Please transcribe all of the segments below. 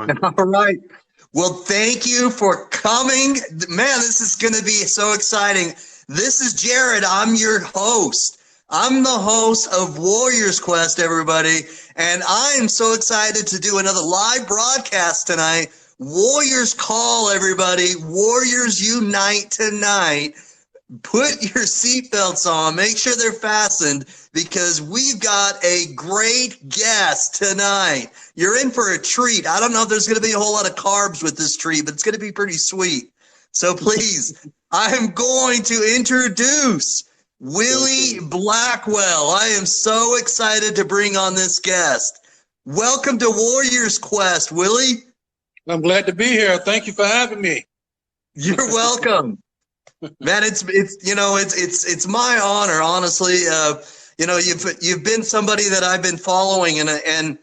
going? All right. Well, thank you for coming. Man, this is going to be so exciting. This is Jared. I'm your host. I'm the host of Warriors Quest, everybody. And I am so excited to do another live broadcast tonight. Warriors Call, everybody. Warriors Unite tonight. Put your seatbelts on. Make sure they're fastened because we've got a great guest tonight. You're in for a treat. I don't know if there's going to be a whole lot of carbs with this treat, but it's going to be pretty sweet. So please, I'm going to introduce Willie Blackwell. I am so excited to bring on this guest. Welcome to Warriors Quest, Willie. I'm glad to be here. Thank you for having me. You're welcome. Man, it's my honor, honestly. You've been somebody that I've been following, and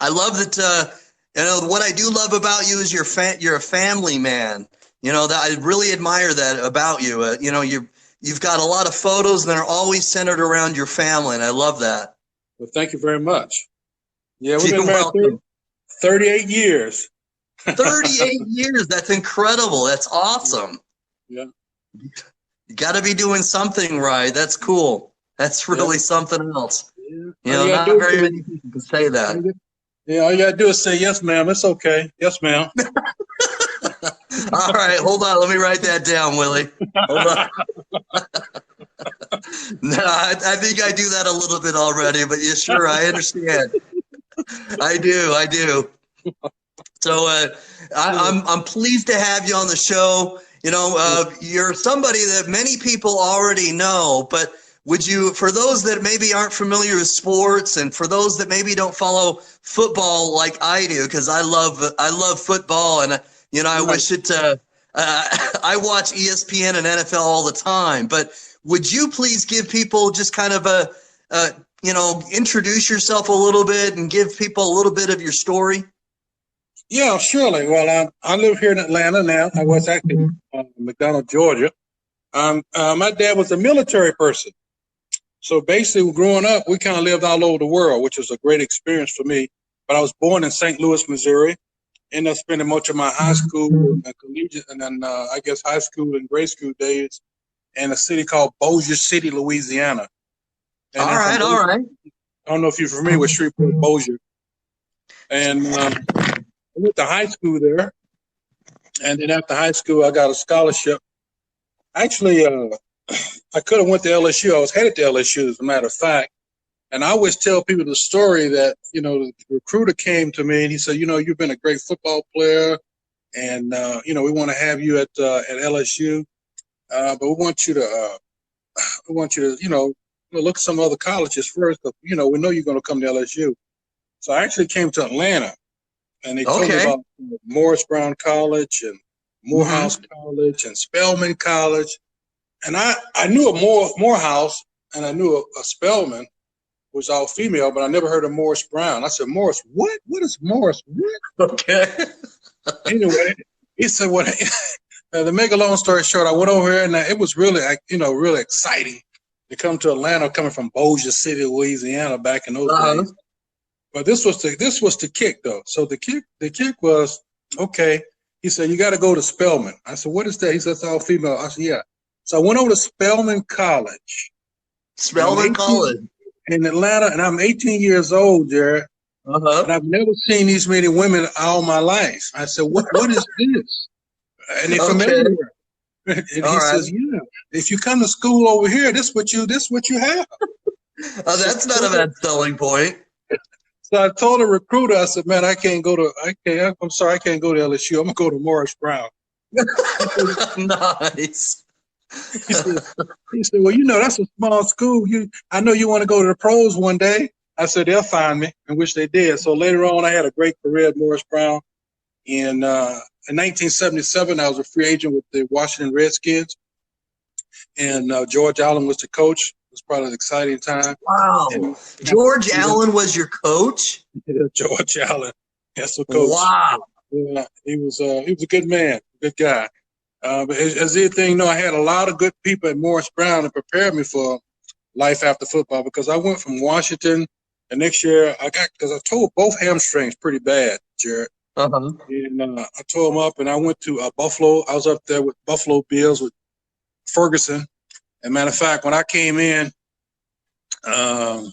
I love that. What I do love about you is you're a family man. That I really admire that about you. You've got a lot of photos that are always centered around your family, and I love that. Well, thank you very much. Yeah, we've been married 38 years. 38 years. That's incredible. That's awesome. Yeah. You got to be doing something right. That's cool. That's really something else. Yeah. Not very many people can say that. Yeah, all you got to do is say, yes, ma'am. It's okay. Yes, ma'am. All right. Hold on. Let me write that down, Willie. Hold on. No, I think I do that a little bit already, but yeah, sure. I understand. I do. So I'm pleased to have you on the show. You're somebody that many people already know, but would you, for those that maybe aren't familiar with sports and for those that maybe don't follow football like I do, because I love football and, I wish it I watch ESPN and NFL all the time, but would you please give people just kind of introduce yourself a little bit and give people a little bit of your story? Yeah, surely. Well, I live here in Atlanta now. I was actually in McDonough, Georgia. My dad was a military person. So basically, growing up, we kind of lived all over the world, which was a great experience for me. But I was born in St. Louis, Missouri. Ended up spending much of my high school and collegiate, and then high school and grade school days in a city called Bossier City, Louisiana. And all right. I don't know if you're familiar with Shreveport, Bossier. And I went to high school there, and then after high school, I got a scholarship. Actually, I could have went to LSU. I was headed to LSU, as a matter of fact. And I always tell people the story that, the recruiter came to me and he said, you've been a great football player, and we want to have you at LSU, but we want you to look at some other colleges first. But we know you're going to come to LSU. So I actually came to Atlanta. And they told me about Morris Brown College and Morehouse College and Spelman College. And I knew a Morehouse and I knew a Spelman, was all female, but I never heard of Morris Brown. I said, Morris, what? What is Morris? What? Okay. Anyway, he said, to make a long story short, I went over here and it was really, really exciting to come to Atlanta, coming from Bossier City, Louisiana, back in those days. But this was the kick, though. So the kick was, okay. He said, you got to go to Spelman. I said, what is that? He said, it's all female. I said, yeah. So I went over to Spelman College. Spelman College. In Atlanta, and I'm 18 years old, Jared. And I've never seen these many women all my life. I said, what is this? And they're familiar. And he says, yeah, if you come to school over here, this what you have. Oh, that's not a bad selling point. So I told the recruiter, I said, man, I'm sorry, I can't go to LSU. I'm going to go to Morris Brown. Nice. He said, well, that's a small school. I know you want to go to the pros one day. I said, they'll find me, and which they did. So later on, I had a great career at Morris Brown. In 1977, I was a free agent with the Washington Redskins, and George Allen was the coach. It was probably an exciting time. Wow. And George Allen was your coach? Yeah, George Allen. That's the coach. Wow. Yeah, he was a good man, good guy. But as anything, I had a lot of good people at Morris Brown that prepared me for life after football, because I went from Washington, and next year because I tore both hamstrings pretty bad, Jared. Uh-huh. And I tore them up, and I went to Buffalo. I was up there with Buffalo Bills with Ferguson. And matter of fact, when I came in, um,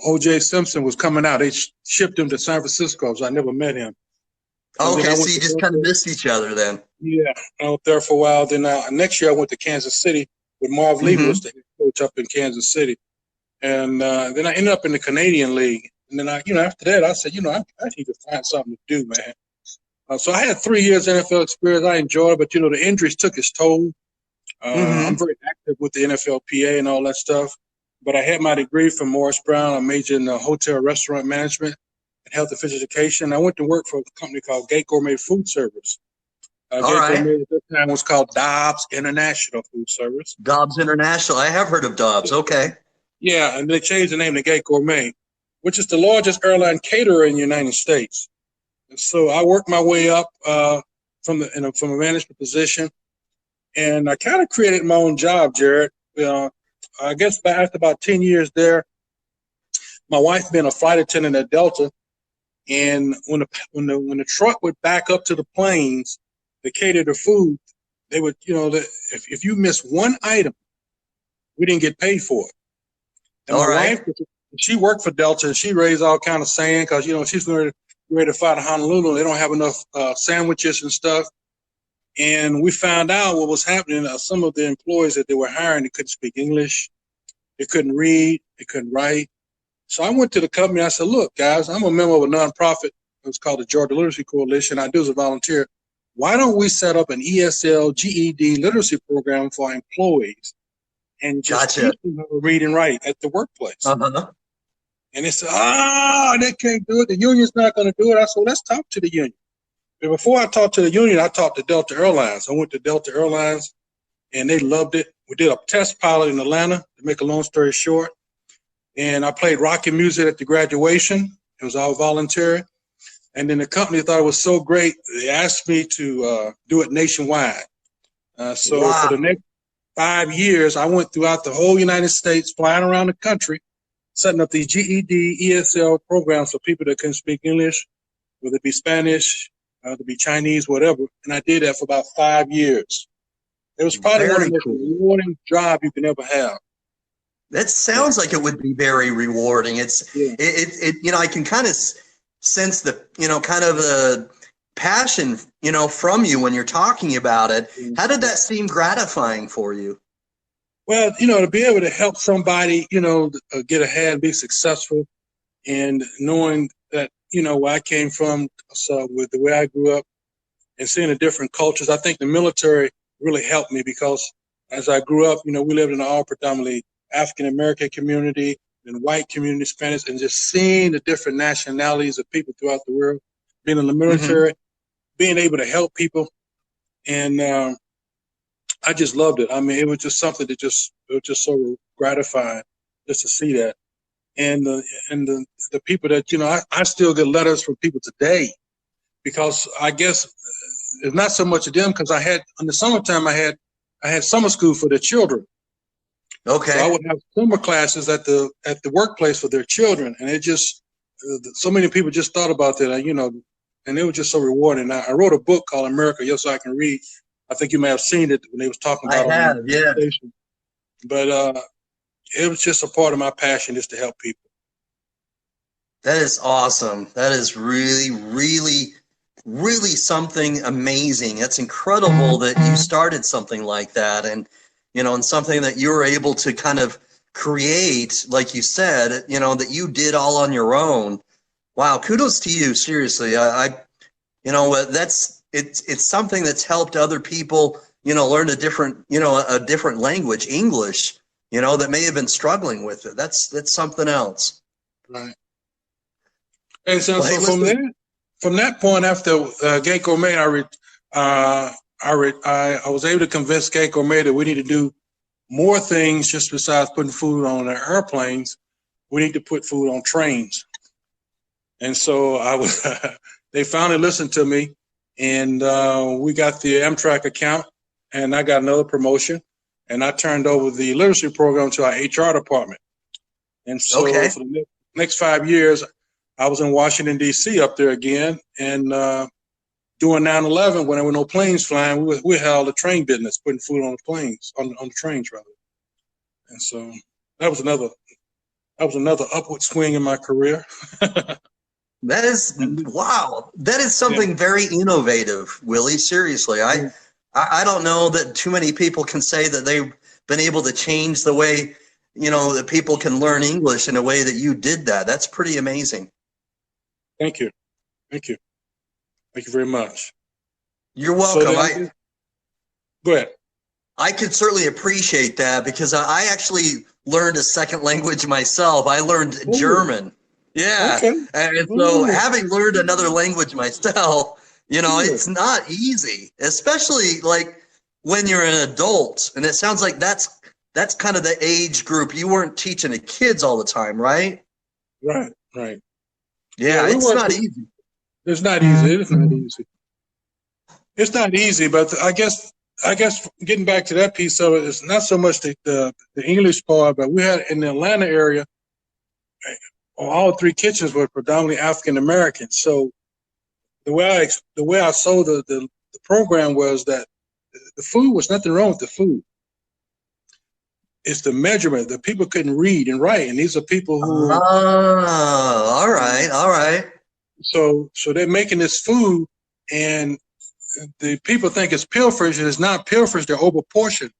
O.J. Simpson was coming out. They shipped him to San Francisco, so I never met him. And then Okay, I so went you to just kind of missed each other then. yeah, I was there for a while. Then next year I went to Kansas City with Marv Levy was the head coach up in Kansas City. And then I ended up in the Canadian League. And then after that, I said, I need to find something to do, man. So I had 3 years NFL experience. I enjoyed it, but the injuries took its toll. I'm very active with the NFLPA and all that stuff. But I had my degree from Morris Brown. I majored in hotel restaurant management and health and physical education. I went to work for a company called Gate Gourmet Food Service. All Gate right. Gourmet at that time was called Dobbs International Food Service. Dobbs International. I have heard of Dobbs. Okay. Yeah, and they changed the name to Gate Gourmet, which is the largest airline caterer in the United States. And so I worked my way up from a management position, and I kind of created my own job, Jared. I guess after about 10 years there, my wife being a flight attendant at Delta, and when the truck would back up to the planes to cater the food, they would, if you miss one item, we didn't get paid for it. And All my right. wife, she worked for Delta, and she raised all kind of sand because she's ready to fly to Honolulu. They don't have enough sandwiches and stuff. And we found out what was happening. Some of the employees that they were hiring, they couldn't speak English, they couldn't read, they couldn't write. So I went to the company. I said, "Look, guys, I'm a member of a nonprofit. It's called the Georgia Literacy Coalition. I do as a volunteer. Why don't we set up an ESL GED literacy program for our employees and just teach them how to read and write at the workplace?" Uh-huh. And they said, they can't do it. The union's not going to do it. I said, well, let's talk to the union. But before I talked to the union, I talked to Delta Airlines. I went to Delta Airlines, and they loved it. We did a test pilot in Atlanta, to make a long story short. And I played rock and music at the graduation. It was all voluntary. And then the company thought it was so great, they asked me to do it nationwide. So for the next 5 years, I went throughout the whole United States, flying around the country, setting up these GED, ESL programs for people that couldn't speak English, whether it be Spanish, whether it be Chinese, whatever. And I did that for about 5 years. It was probably one of the most rewarding jobs you can ever have. That sounds like it would be very rewarding. I can kind of sense the, kind of the passion, from you when you're talking about it. How did that seem gratifying for you? Well, to be able to help somebody, get ahead, be successful, and knowing that, where I came from, so with the way I grew up and seeing the different cultures, I think the military really helped me because as I grew up, we lived in an all predominantly African-American community and white community, Spanish, and just seeing the different nationalities of people throughout the world, being in the military, being able to help people. And I just loved it. I mean, it was just something that it was just so gratifying just to see that. And the people that, I still get letters from people today because I guess it's not so much of them because in the summertime, I had summer school for the children. Okay. So I would have summer classes at the workplace for their children. And it just, so many people just thought about that, and it was just so rewarding. I wrote a book called America, Yes, I Can Read. I think you may have seen it when they was talking about it. Yeah. But it was just a part of my passion just to help people. That is awesome. That is really, really, really something amazing. It's incredible that you started something like that and something that you were able to kind of create, like you said, that you did all on your own. Wow. Kudos to you. Seriously. It's something that's helped other people, learn a different language, English, that may have been struggling with it. That's something else. Right. And so from that point after Gate Gourmet, I was able to convince Gate Gourmet that we need to do more things just besides putting food on the airplanes. We need to put food on trains. And so they finally listened to me, and we got the Amtrak account, and I got another promotion, and I turned over the literacy program to our HR department. And so for the next 5 years, I was in Washington, D.C. up there again. And during 9/11, when there were no planes flying, we held a train business, putting food on the planes, on the trains, rather. And so that was another upward swing in my career. That is, wow. That is something very innovative, Willie. Seriously. I don't know that too many people can say that they've been able to change the way, that people can learn English in a way that you did that. That's pretty amazing. Thank you. Thank you. Thank you very much. You're welcome. So go ahead. I could certainly appreciate that because I actually learned a second language myself. I learned German. Yeah. Okay. And so having learned another language myself, it's not easy, especially like when you're an adult. And it sounds like that's kind of the age group. You weren't teaching the kids all the time, right? Right. Yeah, it's not easy. It's not easy. It's not easy. It's not easy, but I guess getting back to that piece of it, it's not so much the English part, but we had in the Atlanta area, all three kitchens were predominantly African American. So the way I sold the program was that the food was nothing wrong with the food. It's the measurement. The people couldn't read and write, and these are people who. All right. So they're making this food, and the people think it's pilferage, and it's not pilferage. They're overportioned.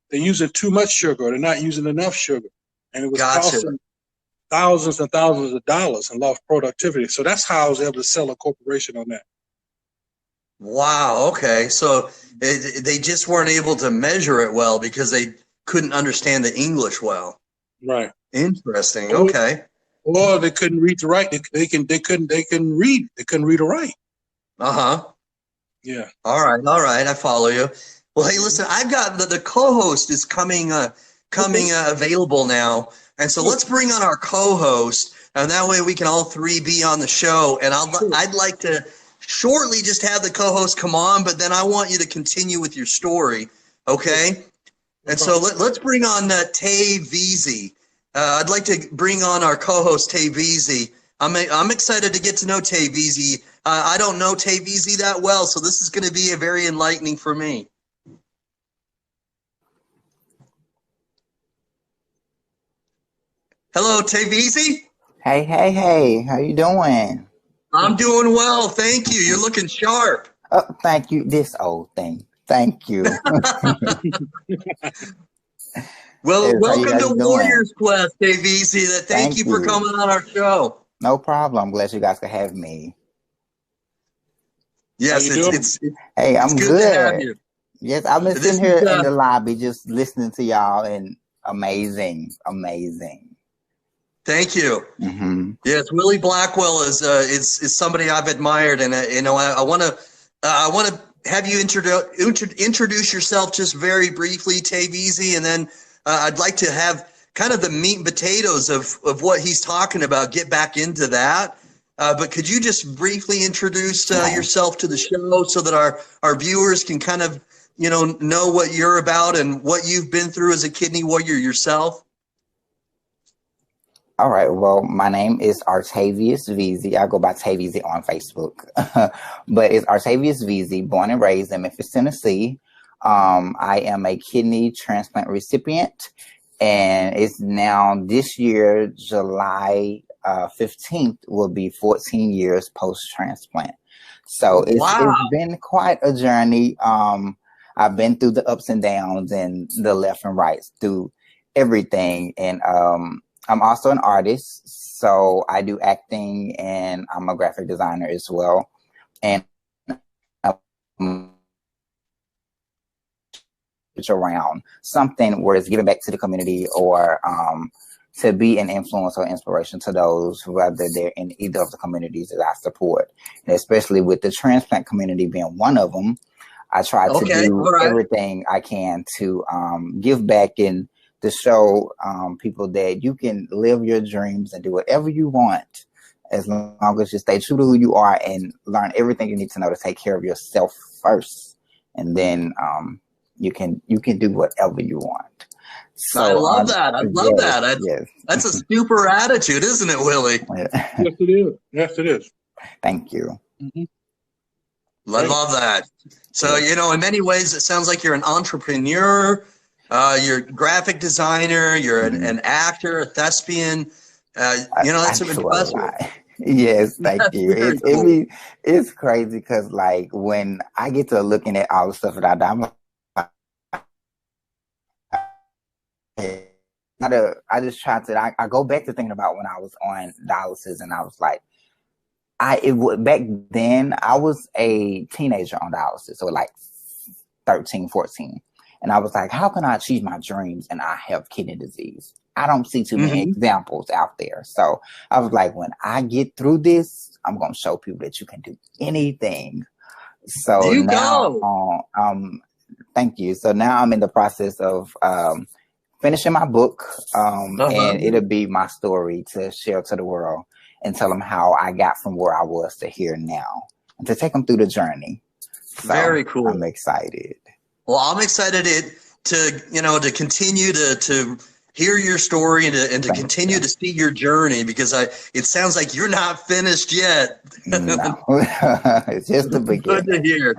They're using too much sugar. They're not using enough sugar, and it was costing thousands and thousands of dollars and lost productivity. So that's how I was able to sell a corporation on that. Wow. Okay. So they just weren't able to measure it well because they couldn't understand the English well. Right. Interesting. Okay. Or they couldn't read to write. They couldn't read. They couldn't read or write. Yeah. All right. I follow you. Well, hey, listen, I've got the co-host is coming available now. And so let's bring on our co-host, and that way we can all three be on the show. And I'd like to shortly just have the co-host come on, but then I want you to continue with your story, okay? And so let's bring on Tay Veazey. I'd like to bring on our co-host, Tay Veazey. I'm excited to get to know Tay Veazey. I don't know Tay Veazey that well, so this is going to be very enlightening for me. Hello, Tay Veazey. Hey. How you doing? I'm doing well. Thank you. You're looking sharp. Oh, thank you. This old thing. Thank you. Well, welcome to Warriors Quest, Tay Veazey. Thank you for coming on our show. No problem. I'm glad you guys could have me. Yes, it's hey, I'm good. To have you. Yes, I've been sitting here in the lobby just listening to y'all, and amazing. Thank you. Mm-hmm. Yes, Willie Blackwell is somebody I've admired, and I want to have you introduce yourself just very briefly, Tay Veazey, and then I'd like to have kind of the meat and potatoes of what he's talking about. Get back into that, but could you just briefly introduce yourself to the show so that our viewers can kind of know what you're about and what you've been through as a kidney warrior yourself? All right. Well, my name is Artavius Veazey. I go by Tay Veazey on Facebook, but it's Artavius Veazey, born and raised in Memphis, Tennessee. I am a kidney transplant recipient, and it's now this year, July 15th, will be 14 years post-transplant. So it's been quite a journey. I've been through the ups and downs and the left and rights, through everything. And I'm also an artist, so I do acting, and I'm a graphic designer as well. And around something where it's giving back to the community, or to be an influence or inspiration to those, whether they're in either of the communities that I support. And especially with the transplant community being one of them, I try to do everything I can to give back and to show people that you can live your dreams and do whatever you want, as long as you stay true to who you are and learn everything you need to know to take care of yourself first, and then you can do whatever you want. So I love that. I love yes, that. yes. That's a super attitude, isn't it, Willie? Yes, it is. Yes, it is. Thank you. Mm-hmm. I love that. So, you know, in many ways, it sounds like you're an entrepreneur, you're a graphic designer, you're an actor, a thespian. You know, that's impressive. Yes, thank you. Very cool. It's crazy because like when I get to looking at all the stuff that I do, I'm like, I just try to. I go back to thinking about when I was on dialysis, and I was like, back then I was a teenager on dialysis, so like 13, 14. And I was like, how can I achieve my dreams and I have kidney disease? I don't see too many examples out there. So I was like, when I get through this, I'm going to show people that you can do anything. So thank you. So now I'm in the process of finishing my book, and it'll be my story to share to the world and tell them how I got from where I was to here now, and to take them through the journey. So very cool. I'm excited. Well, I'm excited to continue to hear your story and to continue to see your journey, because it sounds like you're not finished yet. No. It's just the beginning. Good to hear.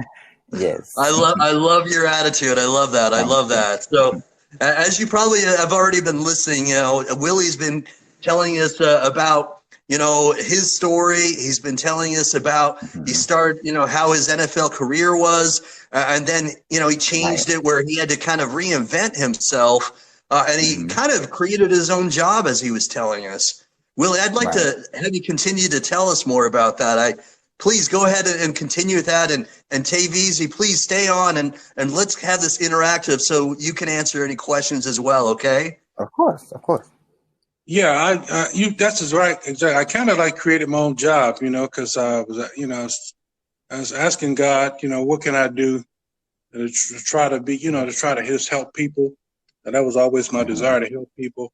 Yes. I love your attitude. I love that. I love that. So as you probably have already been listening, you know, Willie's been telling us about, you know, his story. He's been telling us about he started, you know, how his NFL career was, and then, you know, he changed it where he had to kind of reinvent himself, and he kind of created his own job, as he was telling us. Willie, I'd like to have you continue to tell us more about that. Please go ahead and continue with that, and Tavisi, please stay on and let's have this interactive so you can answer any questions as well. Okay? Of course, of course. Yeah, that's right. Exactly. I kind of like created my own job, you know, because I was asking God, you know, what can I do to try to be, you know, to try to just help people. And that was always my desire, to help people.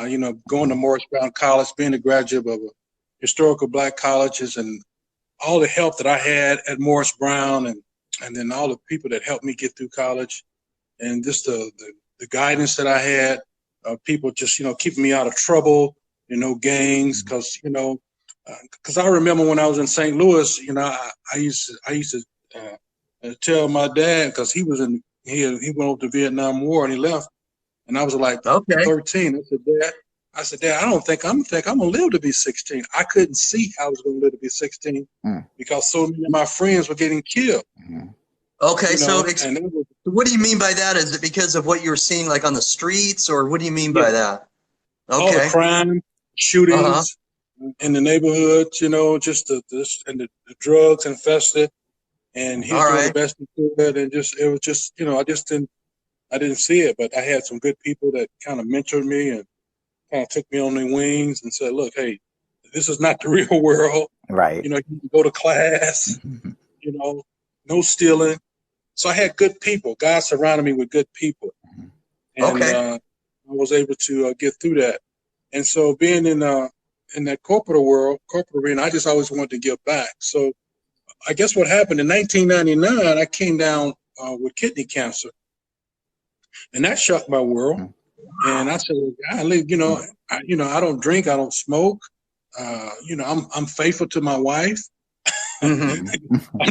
You know, going to Morris Brown College, being a graduate of a historical Black colleges, and all the help that I had at Morris Brown, and then all the people that helped me get through college, and just the guidance that I had. People just, you know, keeping me out of trouble, you know, gangs, because, you know, because I remember when I was in St. Louis, you know, I used to tell my dad, because he went over to Vietnam War and he left, and I was like 13. I said, Dad, I don't think I'm gonna live to be 16. I couldn't see how I was gonna live to be 16 because so many of my friends were getting killed. Okay, you know, so what do you mean by that? Is it because of what you were seeing, like on the streets, or what do you mean by that? Okay. All the crime, shootings in the neighborhoods, you know, just the drugs infested, and he was doing the best he could, and it was just, you know, I didn't see it, but I had some good people that kind of mentored me and kind of took me on their wings and said, look, hey, this is not the real world. Right. You know, you can go to class, you know, no stealing. So I had good people. God surrounded me with good people. And I was able to get through that. And so being in that corporate arena, I just always wanted to give back. So I guess what happened in 1999, I came down with kidney cancer. And that shocked my world. And I said, well, golly, you know, I don't drink, I don't smoke. You know, I'm faithful to my wife. I'm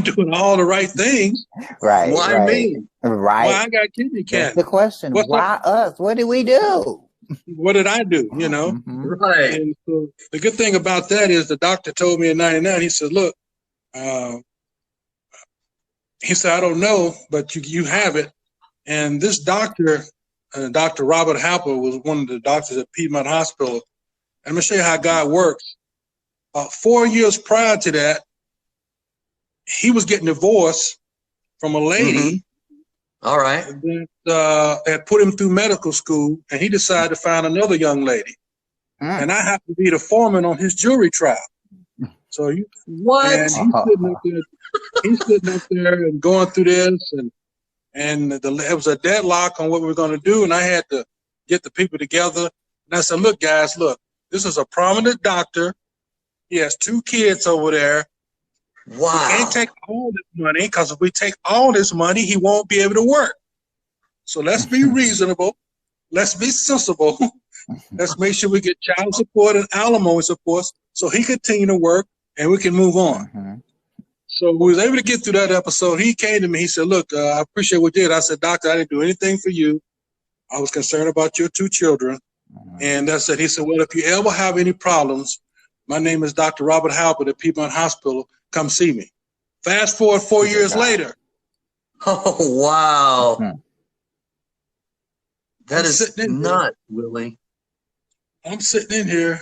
doing all the right things. Right. Why me? Right. Why I got kidney cancer? That's the question. Why us? What did we do? What did I do? You know? Right. And so the good thing about that is the doctor told me in 99, he said, look, he said, I don't know, but you have it. And this doctor, Dr. Robert Halper, was one of the doctors at Piedmont Hospital. And I'm going to show you how God works. 4 years prior to that, he was getting divorced from a lady All right. that had put him through medical school, and he decided to find another young lady. And I happened to be the foreman on his jury trial. So and he's sitting up there and going through this, and it was a deadlock on what we were going to do, and I had to get the people together. And I said, look, guys, this is a prominent doctor. He has 2 kids over there. Wow. We can't take all this money, because if we take all this money, he won't be able to work. So let's be reasonable. let's be sensible. Let's make sure we get child support and alimony support so he continue to work and we can move on. So we was able to get through that episode. He came to me. He said, look, I appreciate what you did. I said, doctor, I didn't do anything for you. I was concerned about your 2 children. And that's it. He said, well, if you ever have any problems, my name is Dr. Robert Halbert at Piedmont Hospital. Come see me. Fast forward 4 years later. Oh, wow. That is nuts, Willie. I'm sitting in here,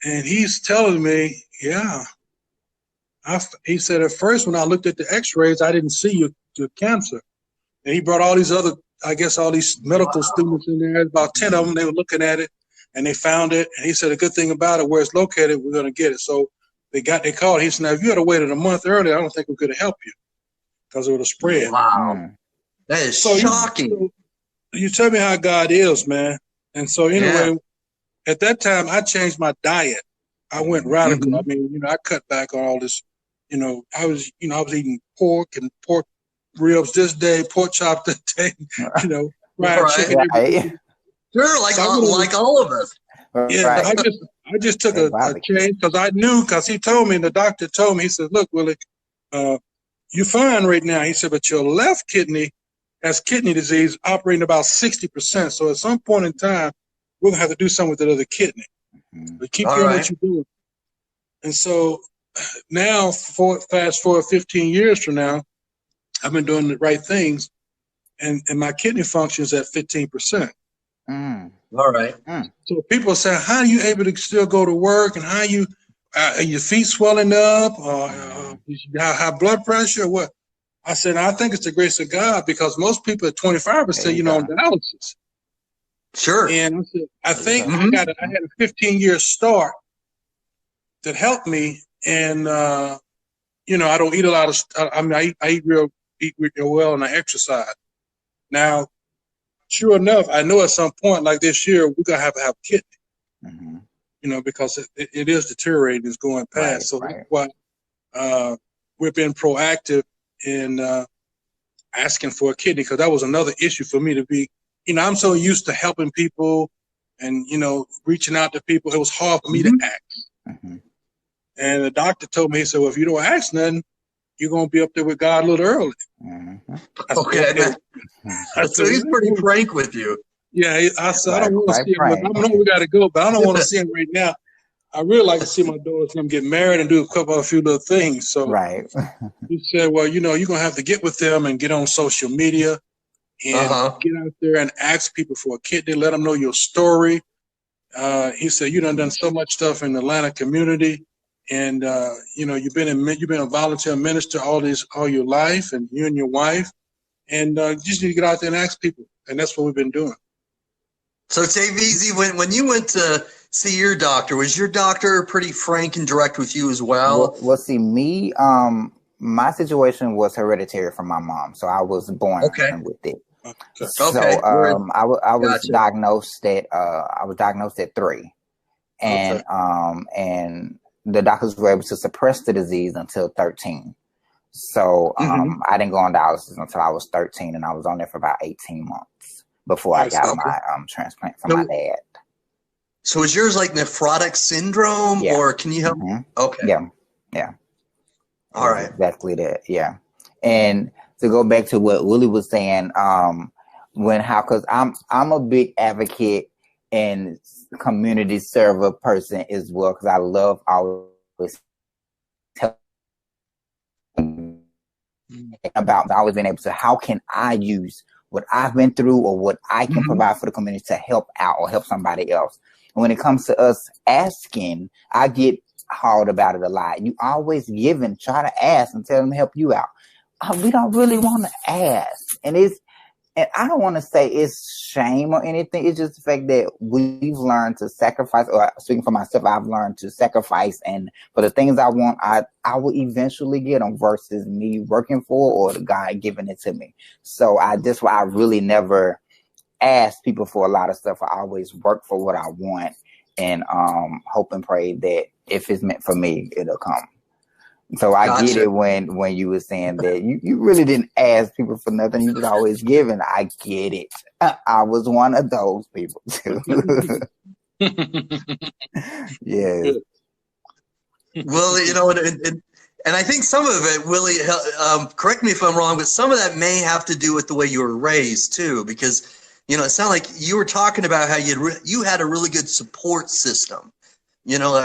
and he's telling me, yeah. He said, at first, when I looked at the x-rays, I didn't see your cancer. And he brought all these other, I guess, all these medical students in there, about 10 of them. They were looking at it, and they found it. And he said, the good thing about it, where it's located, we're going to get it. So they called. He said, now, if you had waited a month earlier, I don't think we could have helped you because it would have spread. Wow. That is shocking. You tell me how God is, man. And so anyway, at that time, I changed my diet. I went radical. I mean, I cut back on all this. I was eating pork and pork ribs this day, pork chop that day, fried chicken. Right. Sure, like all of us. Yeah, right. I just took a change because I knew, because he told me, and the doctor told me, he said, look, Willie, you're fine right now. He said, but your left kidney has kidney disease operating about 60%. So at some point in time, we're going to have to do something with that other kidney. But keep doing what you're doing. And so now, fast forward 15 years from now, I've been doing the right things, and my kidney function is at 15%. All right. So people say, how are you able to still go to work, and how are your feet swelling up, or high blood pressure, or what? I said, I think it's the grace of God, because most people at 25% on dialysis. Sure. And I said, I think I had a 15-year start that helped me, and I don't eat a lot of. I mean, I eat real well, and I exercise. Now, sure enough, I know at some point, like this year, we're gonna have to have kidney. Because it is deteriorating, it's going past. That's why we've been proactive in asking for a kidney, because that was another issue for me to be. I'm so used to helping people and, reaching out to people. It was hard for me to ask. And the doctor told me, he said, well, if you don't ask nothing, you're going to be up there with God a little early. Okay. So he's pretty frank with you. Yeah. I said, I don't want to see him. I know we got to go, but I don't want to see him right now. I really like to see my daughters get married and do a few little things. So he said, well, you're going to have to get with them and get on social media and get out there and ask people for a kidney, let them know your story. He said, you done so much stuff in the Atlanta community, and you've been a volunteer minister all your life, and you and your wife, and you just need to get out there and ask people, and that's what we've been doing. So, Tavisi, when you went to see your doctor, was your doctor pretty frank and direct with you as well? Well, see, me, my situation was hereditary from my mom, so I was born with it. So I was diagnosed at 3, and and the doctors were able to suppress the disease until 13. So I didn't go on dialysis until I was 13, and I was on there for about 18 months before I got my transplant from my dad. So is yours like nephrotic syndrome, or can you help? Okay. Yeah. All right. Exactly that. Yeah. And to go back to what Willie was saying, because I'm a big advocate and community server person as well, because I love always about always being able to, how can I use what I've been through or what I can provide for the community to help out or help somebody else. And when it comes to us asking, I get hard about it a lot. You always give and try to ask and tell them to help you out. We don't really want to ask. And I don't want to say it's shame or anything. It's just the fact that we've learned to sacrifice, or speaking for myself, I've learned to sacrifice. And for the things I want, I will eventually get them versus me working for or the guy giving it to me. So that's why I really never ask people for a lot of stuff. I always work for what I want and hope and pray that if it's meant for me, it'll come. So I Gotcha. get it when you were saying that you really didn't ask people for nothing. You just always giving. I get it. I was one of those people too. Yes. Well, you know, and I think some of it, Willie, correct me if I'm wrong, but some of that may have to do with the way you were raised too, because, you know, it sounded like you were talking about how you had a really good support system. You know,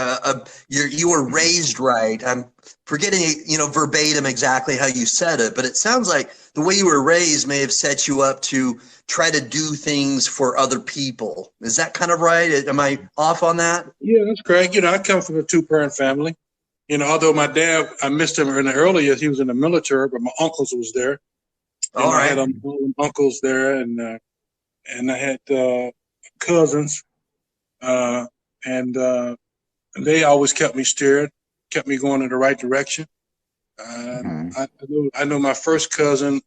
you were raised right. I'm forgetting, you know, verbatim exactly how you said it, but it sounds like the way you were raised may have set you up to try to do things for other people. Is that kind of right? Am I off on that? Yeah, that's correct. You know, I come from a 2-parent family. You know, although my dad, I missed him in the early years. He was in the military, but my uncles was there. All right. I had uncles there, and I had cousins, and they always kept me steered, kept me going in the right direction. I know my first cousin,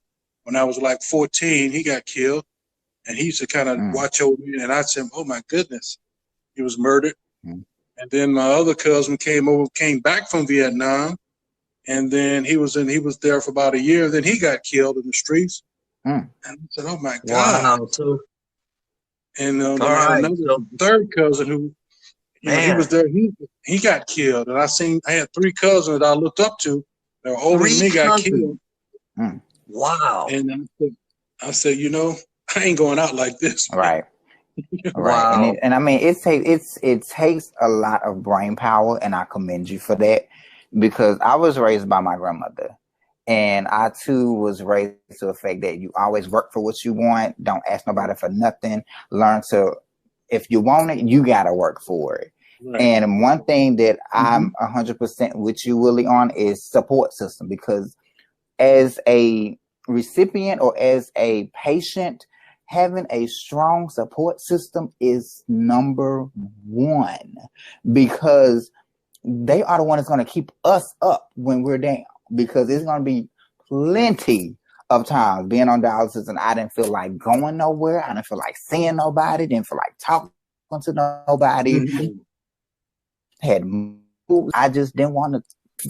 when I was like 14, he got killed, and he used to kind of watch over me, and I'd say, "Oh my goodness, he was murdered." And then my other cousin came back from Vietnam, and then he was there for about a year. Then he got killed in the streets, and I said, "Oh my God!" Wow. So, and then I had another third cousin who, you know, he was there. He got killed, and I had 3 cousins that I looked up to. They were older than me, got killed. Wow. And I said, you know, I ain't going out like this. Right. Right. Wow. And I mean, it takes a lot of brain power, and I commend you for that, because I was raised by my grandmother, and I too was raised to the fact that you always work for what you want. Don't ask nobody for nothing. Learn to, if you want it, you got to work for it. Right. And one thing that I'm 100% with you, Willie, on is support system, because as a recipient or as a patient, having a strong support system is number one, because they are the one that's going to keep us up when we're down, because there's going to be plenty of times being on dialysis and I didn't feel like going nowhere. I didn't feel like seeing nobody, didn't feel like talking to nobody. I just didn't want to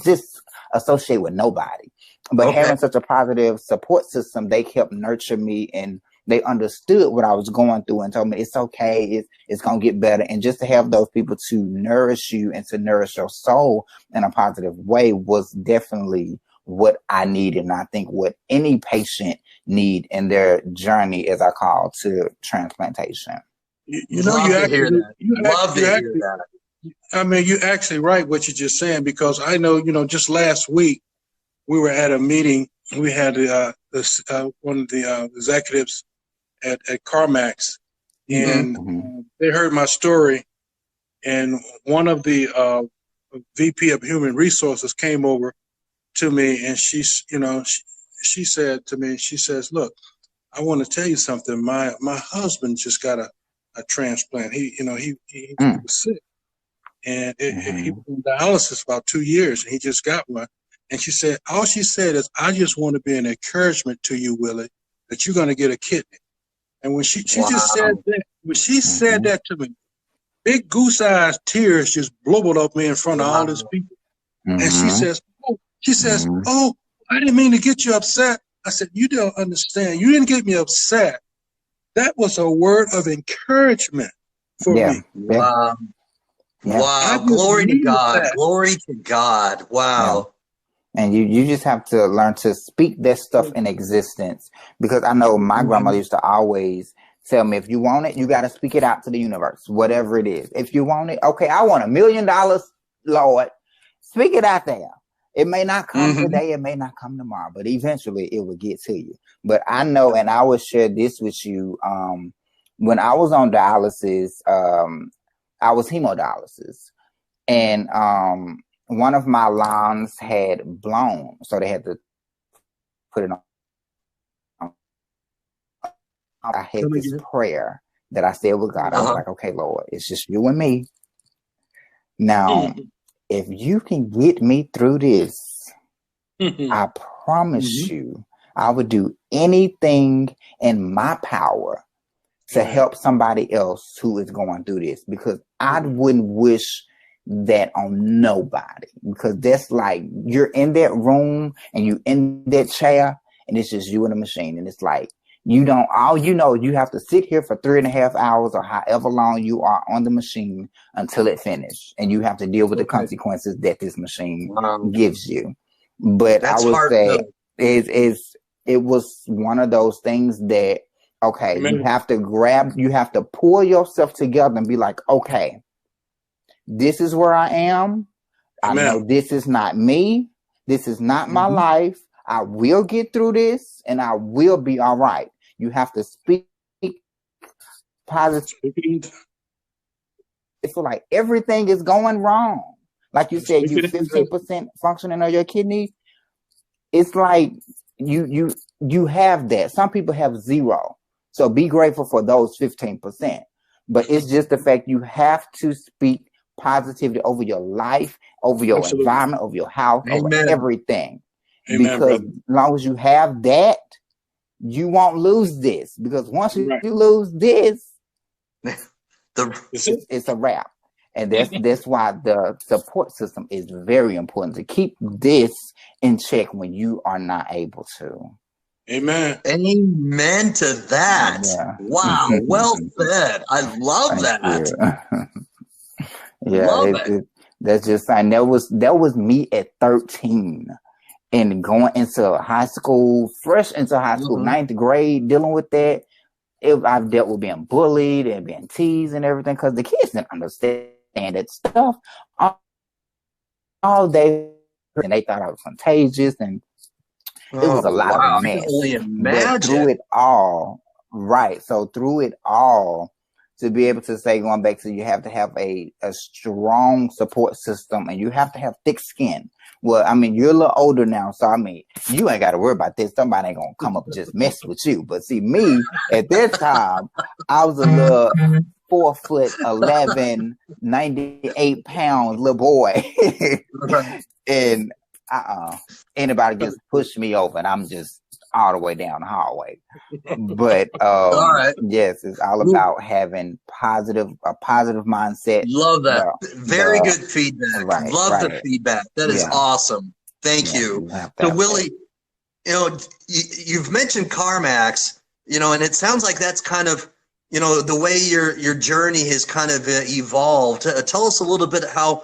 just associate with nobody. But having such a positive support system, they kept nurturing me, and they understood what I was going through and told me it's okay, it's going to get better. And just to have those people to nourish you and to nourish your soul in a positive way was definitely what I needed. And I think what any patient need in their journey, as I call, to transplantation. You know, you actually love to hear that. I mean, you're actually right what you're just saying, because I know, you know, just last week we were at a meeting. We had one of the executives at CarMax, and they heard my story, and one of the VP of Human Resources came over to me, and she said to me, she says, "Look, I want to tell you something. My husband just got a transplant. He was sick. And he was on dialysis for about 2 years, and he just got one." And she said, all she said is, "I just want to be an encouragement to you, Willie, that you're going to get a kidney." And when she just said that, when she said that to me, big goose-eyed tears just bubbled up me in front of all these people. And she says, "Oh, I didn't mean to get you upset." I said, "You don't understand. You didn't get me upset. That was a word of encouragement for me." Wow. Yeah. Wow. Glory to God. Glory to God. Wow. Yeah. And you just have to learn to speak that stuff in existence, because I know my grandmother used to always tell me, if you want it, you got to speak it out to the universe, whatever it is. If you want it, okay, I want $1 million, Lord, speak it out there. It may not come today, it may not come tomorrow, but eventually it will get to you. But I know, and I will share this with you. When I was on dialysis, I was hemodialysis, and one of my lungs had blown, so they had to put it on. I had this prayer that I said with God. I was like, "Okay, Lord, it's just you and me. Now, if you can get me through this, I promise you, I would do anything in my power to help somebody else who is going through this, because I wouldn't wish that on nobody, because that's like you're in that room and you in that chair and it's just you and the machine, and it's like you have to sit here for 3.5 hours or however long you are on the machine until it finishes, and you have to deal with the consequences that this machine gives you. But that's I would say it was one of those things that you have to pull yourself together and be like, okay, this is where I am. Amen. I know this is not me. This is not my life. I will get through this and I will be all right. You have to speak positive. It's like everything is going wrong. Like you said, you 15% functioning of your kidney. It's like you have that. Some people have 0. So be grateful for those 15%. But it's just the fact you have to speak positivity over your life, over your environment, over your house, over everything. Amen, because brother. As long as you have that, you won't lose this. Because once you lose this, it's a wrap. And that's why the support system is very important, to keep this in check when you are not able to. Amen. Amen to that. Yeah. Wow. Well said. I love that. That's just fine. That was me at 13 and going into high school, fresh into high school, 9th grade, dealing with that. I've dealt with being bullied and being teased and everything because the kids didn't understand that stuff all day, and they thought I was contagious, and it was a lot of mess. But through it all, so through it all, to be able to say, going back to, you have to have a strong support system, and you have to have thick skin. Well, I mean, you're a little older now, so I mean, you ain't got to worry about this. Somebody ain't gonna come up and just mess with you. But see, me at that time, I was a little 4'11", 98 pounds little boy, and anybody just pushed me over, and I'm just all the way down the hallway. But yes, it's all about having a positive mindset. Love that. Very good feedback. Love the feedback. That is awesome. Thank you. So Willie, you've mentioned CarMax, and it sounds like that's kind of, the way your journey has kind of evolved. Tell us a little bit how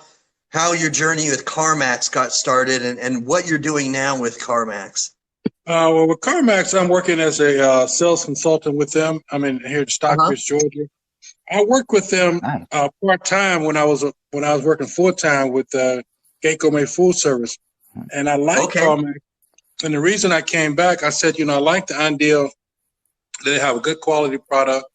your journey with CarMax got started and what you're doing now with CarMax. Well, with CarMax, I'm working as a sales consultant with them. I'm here in Stockbridge, Georgia. I worked with them part-time when I was working full-time with Geico May Full Service, and I like CarMax. And the reason I came back, I said, I like the idea that they have a good quality product.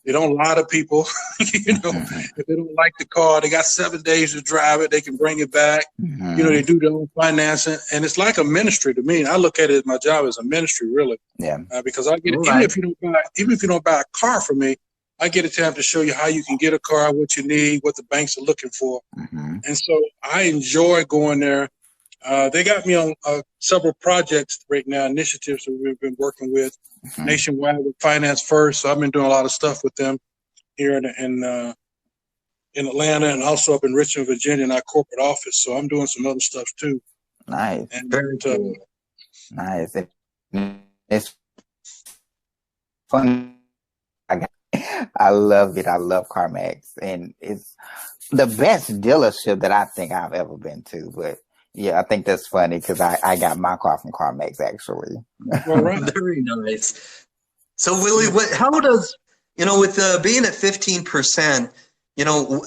They don't lie to people. If they don't like the car, they got 7 days to drive it. They can bring it back. They do their own financing, and it's like a ministry to me. I look at it as my job as a ministry, really. Yeah. Because I get even if you don't buy a car from me, I get a time to show you how you can get a car, what you need, what the banks are looking for, and so I enjoy going there. They got me on several projects right now, initiatives that we've been working with nationwide with Finance First. So I've been doing a lot of stuff with them here in Atlanta and also up in Richmond, Virginia, in our corporate office. So I'm doing some other stuff too. Nice. And very cool. Nice. It's fun. I love it. I love CarMax, and it's the best dealership that I think I've ever been to. But yeah, I think that's funny because I got my car from CarMax actually. Well, very nice. So Willie, how does with being at 15%,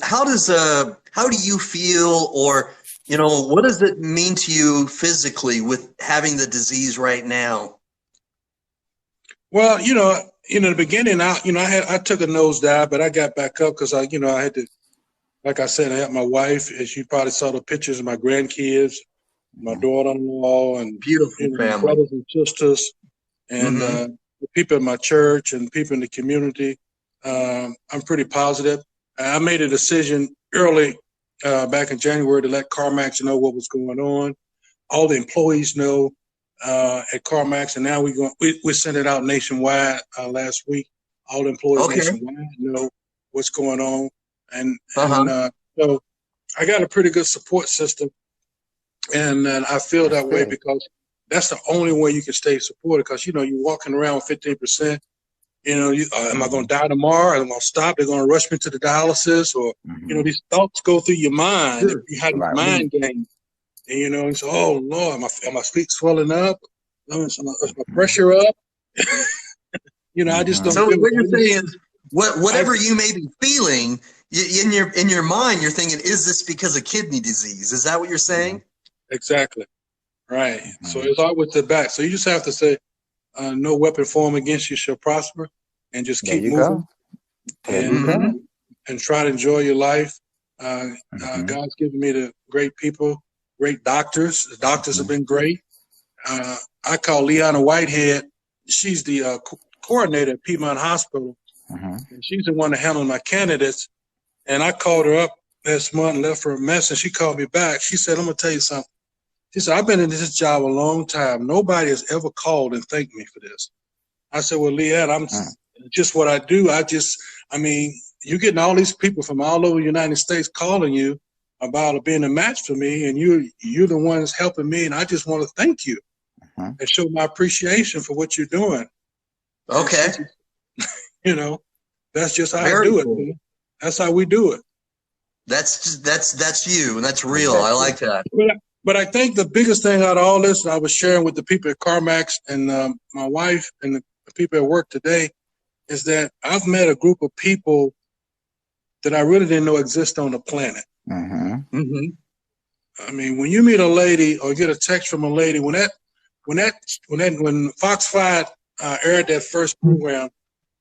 how do you feel, or what does it mean to you physically with having the disease right now? Well, in the beginning, I took a nosedive, but I got back up because I had to. Like I said, I had my wife, as you probably saw the pictures of my grandkids, my daughter-in-law, and beautiful family, my brothers and sisters, and the people in my church and people in the community. I'm pretty positive. I made a decision early back in January to let CarMax know what was going on. All the employees know at CarMax, and now we sent it out nationwide last week. All the employees nationwide know what's going on. And so I got a pretty good support system, and I feel that way because that's the only way you can stay supported. Because you're walking around with 15%. Am I going to die tomorrow? Am I going to stop? They're going to rush me to the dialysis, or these thoughts go through your mind. Sure. You have a mind game, and and so, oh Lord, are my feet swelling up? Is my pressure up? I just don't. So what you're saying is, whatever you may be feeling in your mind, you're thinking, is this because of kidney disease? Is that what you're saying? Exactly. Right. So it's all with the back. So you just have to say, no weapon formed against you shall prosper, and just keep moving. And try to enjoy your life. God's given me the great people, great doctors. The doctors have been great. I call Leanna Whitehead. She's the coordinator at Piedmont Hospital. And she's the one to handle my candidates. And I called her up last month and left her a message. She called me back. She said, I'm going to tell you something. She said, I've been in this job a long time. Nobody has ever called and thanked me for this. I said, well, Leanne, I'm just what I do. You're getting all these people from all over the United States calling you about being a match for me, and you're the ones helping me, and I just want to thank you and show my appreciation for what you're doing. Okay. That's just how I do it. Man. That's how we do it. That's you, and that's real. I like that. But I think the biggest thing out of all this, I was sharing with the people at CarMax and my wife and the people at work today, is that I've met a group of people that I really didn't know exist on the planet. I mean, when you meet a lady or get a text from a lady, when Fox 5 aired that first program,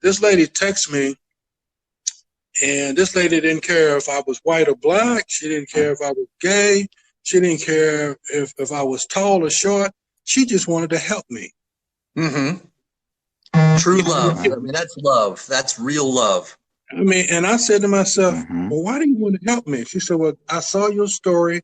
this lady texted me, and this lady didn't care if I was white or black. She didn't care if I was gay. She didn't care if I was tall or short. She just wanted to help me. True love. I mean, that's love. That's real love. And I said to myself, well, why do you want to help me? She said, well, I saw your story,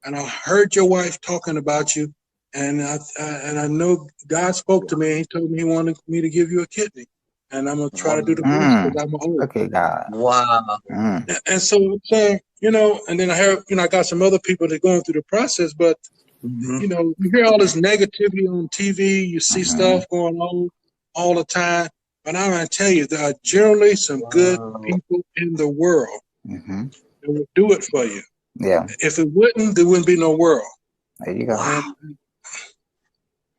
and I heard your wife talking about you, and I know God spoke to me, and he told me he wanted me to give you a kidney. And I'm going to try to do the best because I'm old. Okay, God. Wow. And so I'm saying, and then I heard, I got some other people that are going through the process, but, you hear all this negativity on TV. You see stuff going on all the time. But I'm going to tell you, there are generally some good people in the world that will do it for you. Yeah. If it wouldn't, there wouldn't be no world. There you go.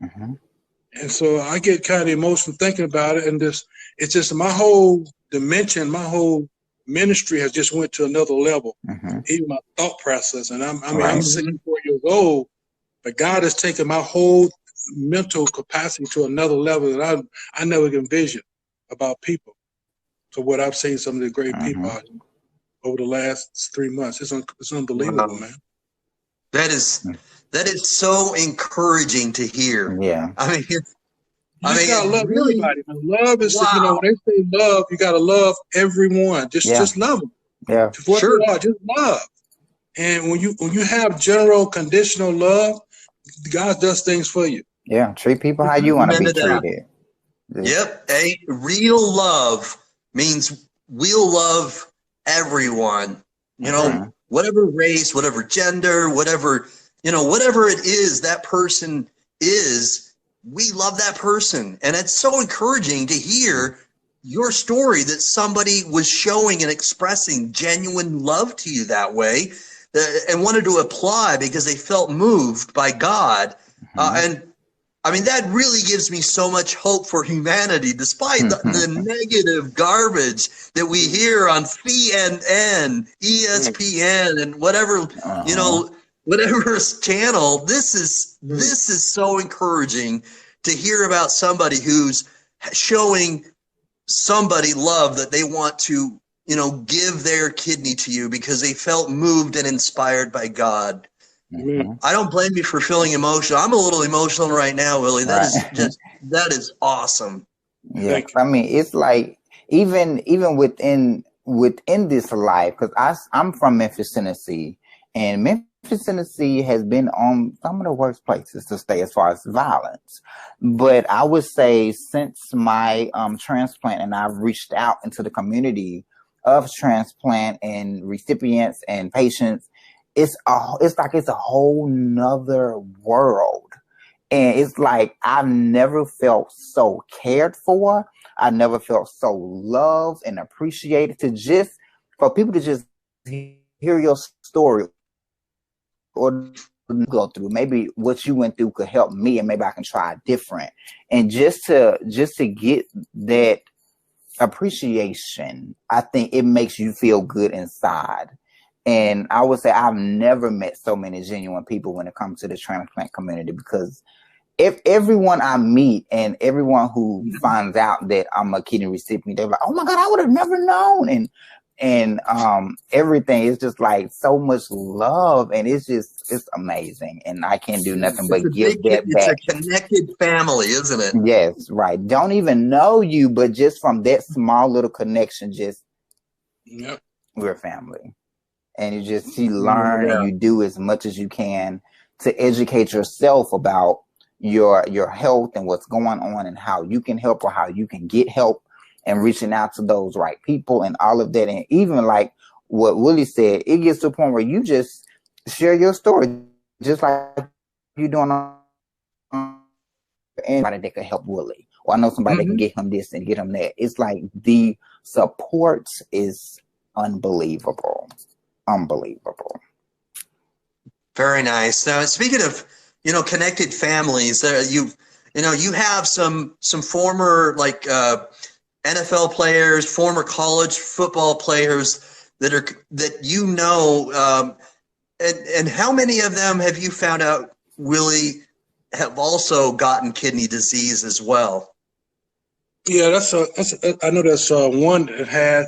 And so I get kind of emotional thinking about it, and it's just my whole dimension, my whole ministry has just went to another level, even my thought process. And I'm 64 years old, but God has taken my whole mental capacity to another level that I never envisioned about people. So what I've seen some of the great people over the last 3 months, it's unbelievable, man. That is so encouraging to hear. Yeah. You gotta love everybody. Love is, when they say love, you gotta love everyone. Just love them. Yeah, what they are, just love. And when you have general conditional love, God does things for you. Yeah, treat people how you want to be treated. Yep. Real love means we'll love everyone. Whatever race, whatever gender, whatever it is that person is, we love that person. And it's so encouraging to hear your story that somebody was showing and expressing genuine love to you that way and wanted to apply because they felt moved by God. And I mean, that really gives me so much hope for humanity, despite the negative garbage that we hear on CNN, ESPN, and whatever, whatever channel. This is so encouraging to hear about somebody who's showing somebody love that they want to, give their kidney to you because they felt moved and inspired by God. I don't blame you for feeling emotional. I'm a little emotional right now, Willie. That is awesome. Yeah, I mean, it's like even within this life, because I'm from Memphis, Tennessee, and Memphis, Tennessee has been on some of the worst places to stay as far as violence. But I would say since my transplant, and I've reached out into the community of transplant and recipients and patients, it's like it's a whole nother world. And it's like I've never felt so cared for. I never felt so loved and appreciated for people to just hear your story or go through. Maybe what you went through could help me, and maybe I can try different. And just to get that appreciation, I think it makes you feel good inside. And I would say I've never met so many genuine people when it comes to the transplant community, because if everyone I meet and everyone who finds out that I'm a kidney recipient, they're like, "Oh my God, I would have never known." And everything is just like so much love, and it's amazing. And I can't do nothing but give that back. It's a connected family, isn't it? Yes, right. Don't even know you, but just from that small little connection, we're family. And you learn and you do as much as you can to educate yourself about your health and what's going on and how you can help or how you can get help, and reaching out to those right people and all of that. And even like what Willie said, it gets to a point where you just share your story, just like you're doing on anybody that could help Willie. Or I know somebody that can get him this and get him that. It's like the support is unbelievable. Unbelievable. Very nice. Now, speaking of, connected families, you have some former like NFL players, former college football players that and how many of them have you found out, Willie, have also gotten kidney disease as well? Yeah, I know that's one that had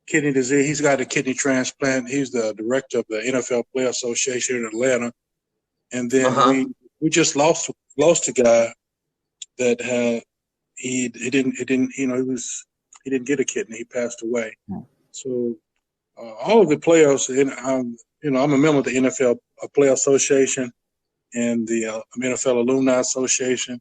kidney disease. He's got a kidney transplant. He's the director of the NFL Player Association in Atlanta. And then we just lost a guy that had he didn't get a kidney. He passed away. So all of the players, and I'm a member of the NFL Player Association and the NFL Alumni Association.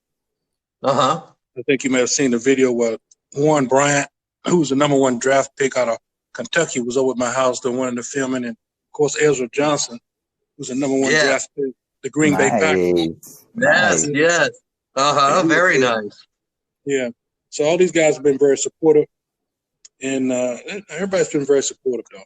I think you may have seen the video where Warren Bryant, who was the #1 draft pick out of Kentucky, was over at my house doing one of the filming, and of course esrd Johnson, who's the #1 draft pick, the Green Bay Packers. Yes. Very nice. Yeah. So all these guys have been very supportive, and everybody's been very supportive, though.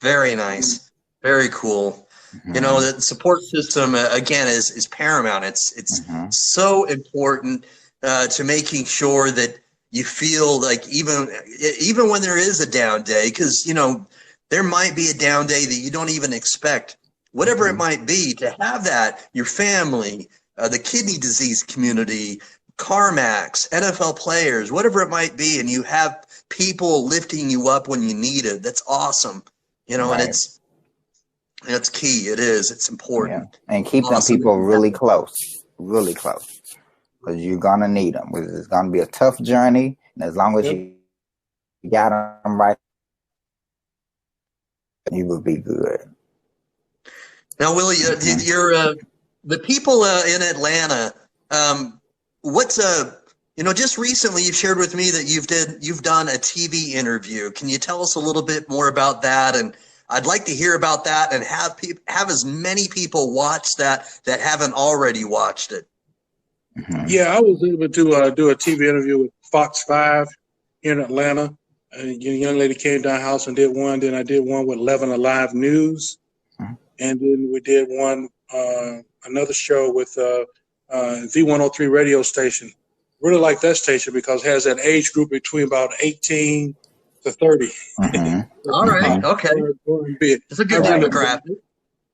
Very nice. Very cool. The support system again is paramount. It's so important to making sure that you feel like even when there is a down day, because there might be a down day that you don't even expect, whatever it might be, to have that, your family, the kidney disease community, CarMax, NFL players, whatever it might be, and you have people lifting you up when you need it. That's awesome. And it's key. It is. It's important. And keep them people really close, because you're gonna need them. It's gonna be a tough journey, and as long as you got them right, you will be good. Now, Willie, you're the people in Atlanta. Just recently you shared with me that you've done a TV interview. Can you tell us a little bit more about that? And I'd like to hear about that and have as many people watch that haven't already watched it. Yeah, I was able to do a TV interview with Fox 5 here in Atlanta. A young lady came down house and did one. Then I did one with 11 Alive News. And then we did another show with V103 radio station. Really like that station because it has that age group between about 18 to 30. All right. Okay. It's a good demographic.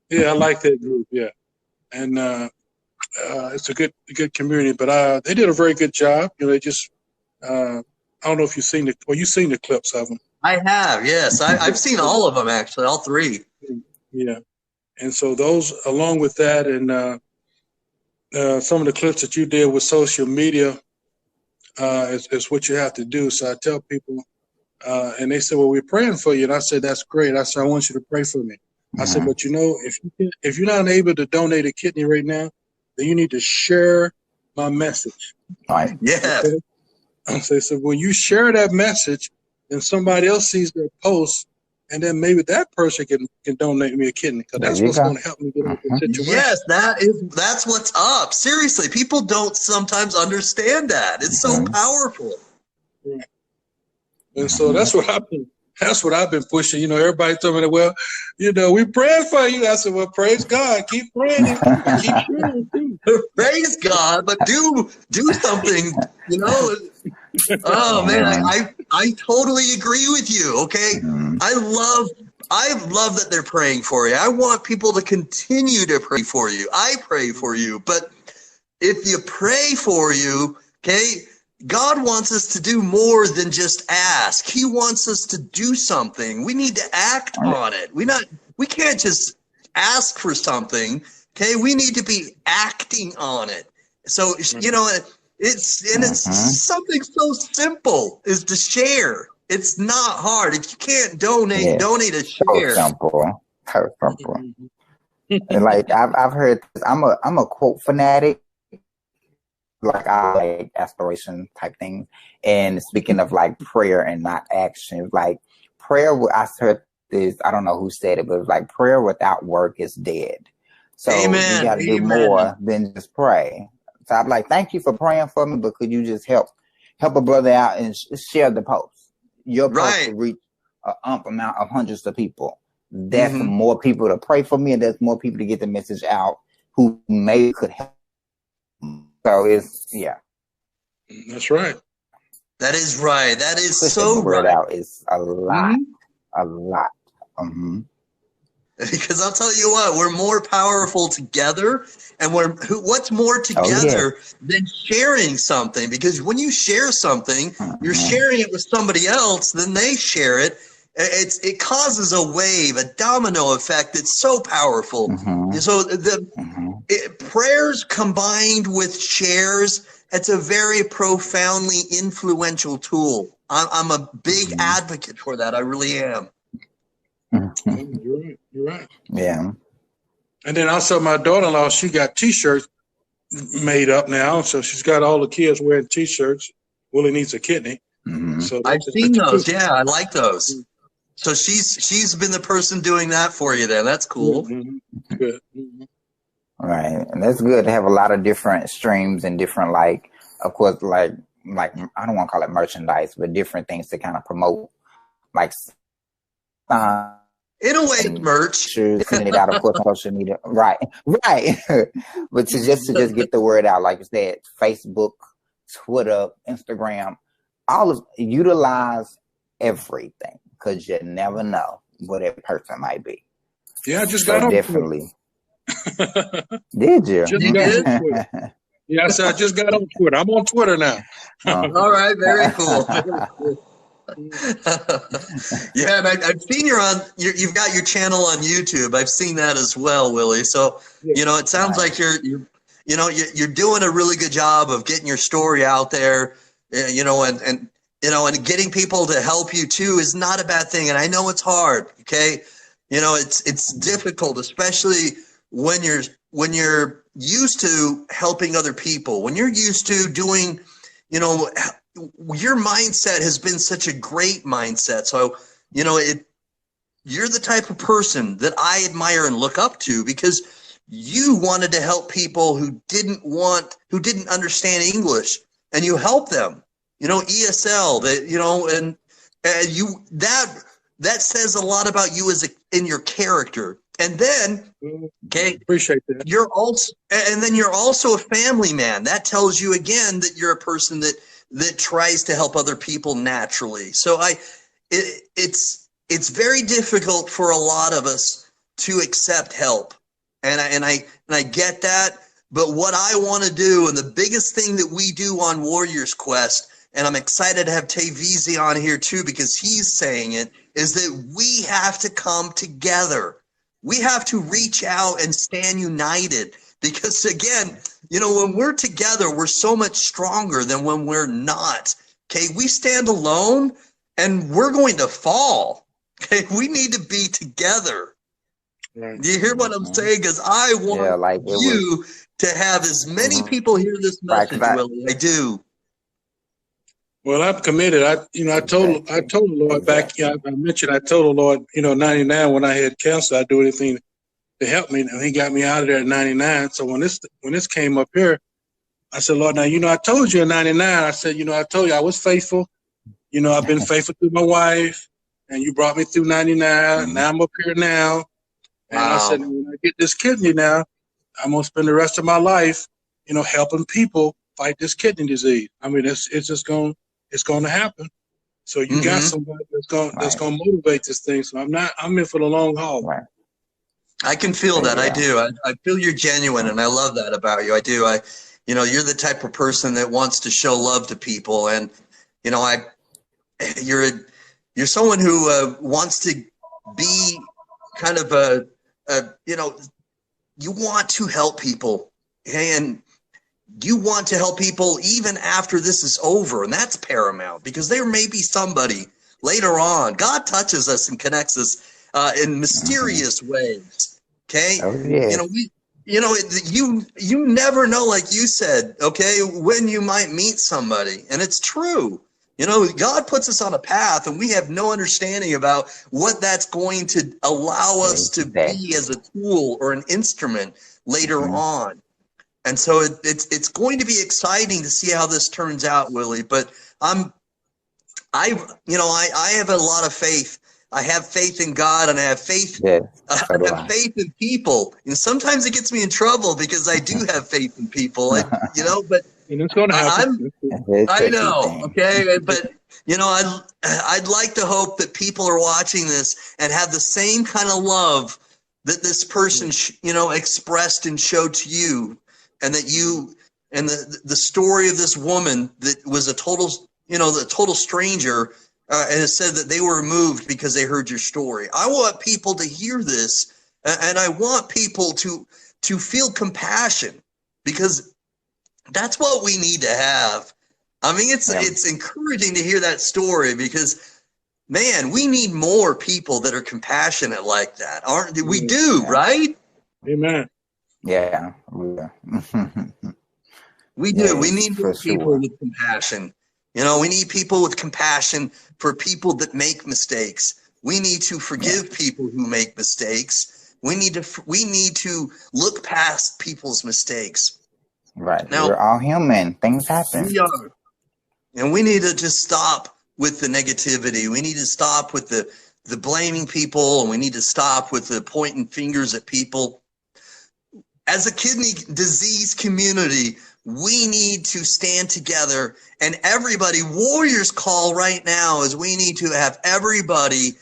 Yeah, I like that group. Yeah. And it's a good community, but they did a very good job. They just, I don't know if you've seen the clips of them. I have, yes. I've seen all of them, actually, all three. Yeah. And so those, along with that, and some of the clips that you did with social media is what you have to do. So I tell people, and they said, well, we're praying for you. And I said, that's great. I said, I want you to pray for me. I said, but if you're not able to donate a kidney right now, then you need to share my message. Right. Yeah. Okay? So when you share that message, then somebody else sees that post and then maybe that person can donate me a kidney, because that's what's going to help me get out of the situation. Yes, that's what's up. Seriously, people don't sometimes understand that. It's so powerful. And so that's what I've been pushing. You know, everybody told me, well, you know, we praying for you. I said, well, praise God, keep praying, keep praying too. Praise God, but do something. You know. Oh man, I totally agree with you. Okay, I love that they're praying for you. I want people to continue to pray for you. I pray for you, but if you pray for you, okay, God wants us to do more than just ask. He wants us to do something. We need to act on it. We can't just ask for something. Okay, we need to be acting on it. So you know. It's something so simple is to share. It's not hard. If you can't donate, donate a share. So simple. And like I've heard this. I'm a quote fanatic. Like I like aspiration type things. And speaking of like prayer and not action, like prayer. I heard this. I don't know who said it, but it was like prayer without work is dead. So Amen. you got to do more than just pray. So I'm like, thank you for praying for me, but could you just help a brother out and share the post? Your post will reach an amount of hundreds of people. That's more people to pray for me, and there's more people to get the message out who maybe could help. So that's right. That is right. That is pushing so the word right. out is a lot, a lot. Because I'll tell you what, we're more powerful together, and what's more together than sharing something? Because when you share something, you're sharing it with somebody else, then they share it. It causes a wave, a domino effect. It's so powerful. So prayers combined with shares, it's a very profoundly influential tool. I'm a big advocate for that. I really am. You're right. Yeah. And then also my daughter-in-law, she got T-shirts made up now, so she's got all the kids wearing T-shirts. Willie needs a kidney. So I've seen those. Yeah, I like those. So she's been the person doing that for you. Then that's cool. Good. Right, and that's good to have a lot of different streams and different, like, of course, like I don't want to call it merchandise, but different things to kind of promote, like. In a way, it's merch. Sending it out, of course, on social media. Right. But to just get the word out, like you said, Facebook, Twitter, Instagram, utilize everything, because you never know what a person might be. Yeah, I just got on definitely. Did you? Yeah, so I just got on Twitter. I'm on Twitter now. All right, very cool. Yeah, and I've seen you've got your channel on YouTube. I've seen that as well, Willie. So you know, it sounds like you're doing a really good job of getting your story out there. You know, and getting people to help you too is not a bad thing. And I know it's hard. Okay, you know, it's difficult, especially when you're used to helping other people. When you're used to doing, you know. Your mindset has been such a great mindset. So, you know, you're the type of person that I admire and look up to, because you wanted to help people who didn't understand English, and you help them, you know, ESL, that, you know, and that says a lot about you in your character. And then, okay, appreciate that. You're also a family man. That tells you again that you're a person that tries to help other people naturally. So it's very difficult for a lot of us to accept help. And I get that. But what I want to do, and the biggest thing that we do on Warriors Quest, and I'm excited to have Tavisi on here too, because he's saying it, is that we have to come together. We have to reach out and stand united. Because again, you know, when we're together, we're so much stronger than when we're not. Okay, we stand alone and we're going to fall. Okay, we need to be together. Right. Do you hear what I'm saying? Because I want to have as many people hear this message, Willie. I do. Well, I'm committed. I told the Lord back. I mentioned I told the Lord, 99 when I had cancer, I'd do anything to help me, and He got me out of there at 99. So when this came up here, I said, Lord, now I told you at 99. I said, I told you I was faithful. I've been faithful to my wife, and you brought me through 99. Now I'm up here now, and I said, when I get this kidney now, I'm gonna spend the rest of my life, helping people fight this kidney disease. I mean, it's going to happen. So you got somebody that's gonna motivate this thing. So I'm in for the long haul. Right. I can feel that. I do. I feel you're genuine, and I love that about you. I do. You're the type of person that wants to show love to people, and you're someone who wants to be kind of you want to help people, and you want to help people even after this is over, and that's paramount, because there may be somebody later on. God touches us and connects us in mysterious ways. Okay, oh, yeah. You never know, like you said. Okay, when you might meet somebody, and it's true. God puts us on a path, and we have no understanding about what that's going to allow us to be as a tool or an instrument later on. And so it's going to be exciting to see how this turns out, Willie. But I have a lot of faith. I have faith in God, and I have faith. Yes, I have faith in people. And sometimes it gets me in trouble because I do have faith in people. But it's going to happen. I know. Okay, but I'd like to hope that people are watching this and have the same kind of love that this person expressed and showed to you, and that you and the story of this woman that was a total stranger. And it said that they were moved because they heard your story. I want people to hear this, and I want people to feel compassion, because that's what we need to have. I mean, it's encouraging to hear that story, because, man, we need more people that are compassionate like that. We do, right? Amen. Yeah. We do. Yes, we need more people with compassion. We need people with compassion for people that make mistakes. We need to forgive people who make mistakes. We need to look past people's mistakes. Right. Now, we're all human. Things happen. We are. And we need to just stop with the negativity. We need to stop with the blaming people, and we need to stop with the pointing fingers at people. As a kidney disease community, we need to stand together, and everybody, Warriors call right now is we need to have everybody